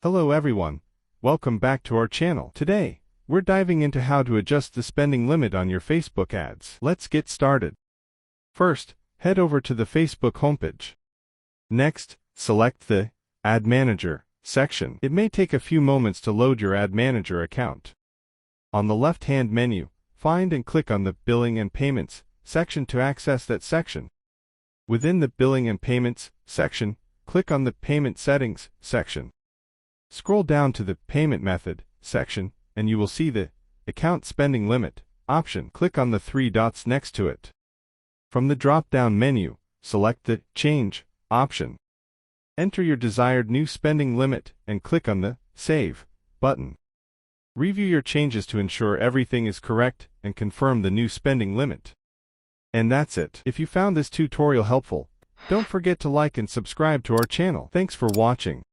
Hello everyone, welcome back to our channel. Today, we're diving into how to adjust the spending limit on your Facebook ads. Let's get started. First, head over to the Facebook homepage. Next, select the Ad Manager section. It may take a few moments to load your Ad Manager account. On the left-hand menu, find and click on the Billing and Payments section to access that section. Within the Billing and Payments section, click on the Payment Settings section. Scroll down to the Payment Method section, and you will see the Account Spending Limit option. Click on the three dots next to it. From the drop-down menu, select the Change option. Enter your desired new spending limit and click on the Save button. Review your changes to ensure everything is correct and confirm the new spending limit. And that's it. If you found this tutorial helpful, don't forget to like and subscribe to our channel. Thanks for watching.